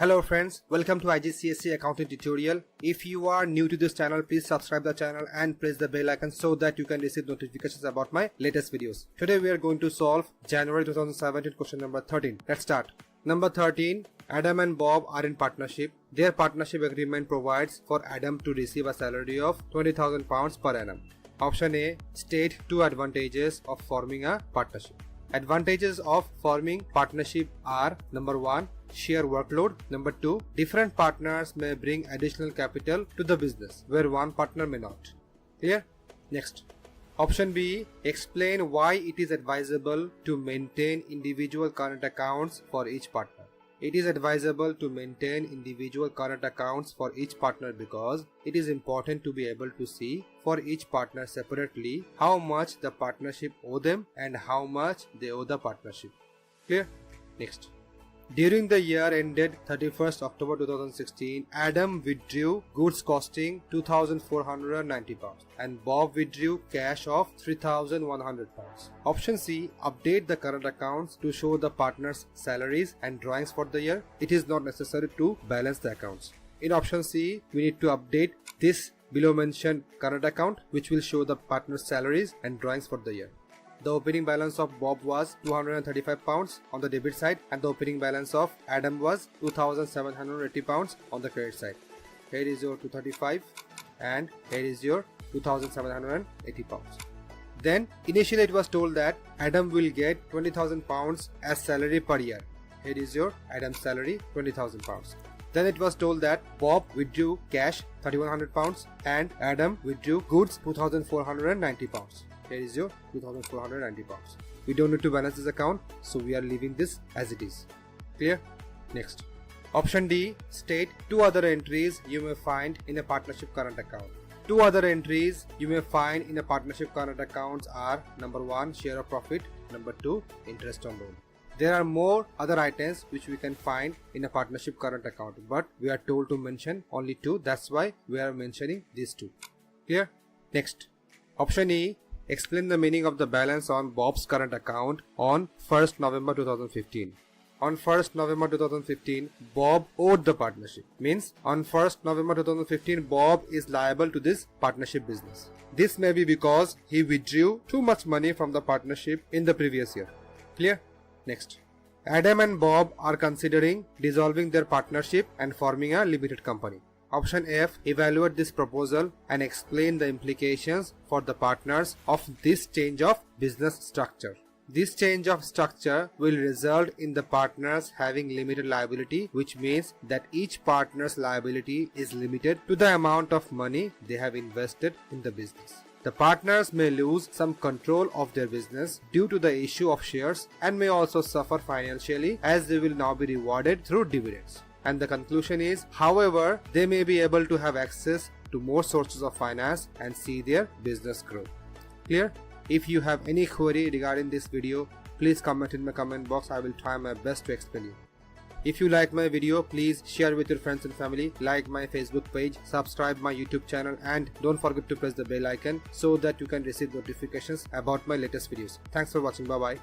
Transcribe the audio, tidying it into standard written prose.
Hello friends, welcome to IGCSE Accounting tutorial. If you are new to this channel, please subscribe the channel and press the bell icon so that you can receive notifications about my latest videos. Today we are going to solve January 2017 question number 13. Let's start. Number 13. Adam and Bob are in partnership. Their partnership agreement provides for Adam to receive a salary of £20,000 per annum. Option A. State two advantages of forming a partnership. Advantages of forming partnership are: number 1, share workload. Number 2, different partners may bring additional capital to the business where one partner may not. Clear? Next. Option B, explain why it is advisable to maintain individual current accounts for each partner. It is advisable to maintain individual current accounts for each partner because it is important to be able to see for each partner separately how much the partnership owe them and how much they owe the partnership. Clear? Next. During the year ended 31st October 2016, Adam withdrew goods costing £2,490 and Bob withdrew cash of £3,100. Option C, update the current accounts to show the partners' salaries and drawings for the year. It is not necessary to balance the accounts. In option C, we need to update this below mentioned current account which will show the partners' salaries and drawings for the year. The opening balance of Bob was £235 on the debit side and the opening balance of Adam was £2,780 on the credit side. Here is your 235 and here is your £2,780. Then initially it was told that Adam will get £20,000 as salary per year. Here is your Adam's salary, £20,000. Then it was told that Bob withdrew cash £3,100 and Adam withdrew goods £2,490. Here is your £2,490. We don't need to balance this account, so we are leaving this as it is. Clear? Next. Option D, state two other entries you may find in a partnership current account. Two other entries you may find in a partnership current accounts are: number 1, share of profit. Number 2, interest on loan. There are more other items which we can find in a partnership current account, but we are told to mention only two. That's why we are mentioning these two. Clear? Next. Option E, explain the meaning of the balance on Bob's current account on 1st November 2015. On 1st November 2015, Bob owed the partnership. Means on 1st November 2015, Bob is liable to this partnership business. This may be because he withdrew too much money from the partnership in the previous year. Clear? Next. Adam and Bob are considering dissolving their partnership and forming a limited company. Option F, evaluate this proposal and explain the implications for the partners of this change of business structure. This change of structure will result in the partners having limited liability, which means that each partner's liability is limited to the amount of money they have invested in the business. The partners may lose some control of their business due to the issue of shares and may also suffer financially as they will now be rewarded through dividends. And the conclusion is, however, they may be able to have access to more sources of finance and see their business grow. Clear? If you have any query regarding this video, please comment in my comment box. I will try my best to explain you. If you like my video, please share with your friends and family, like my Facebook page, subscribe my YouTube channel and don't forget to press the bell icon so that you can receive notifications about my latest videos. Thanks for watching. Bye bye.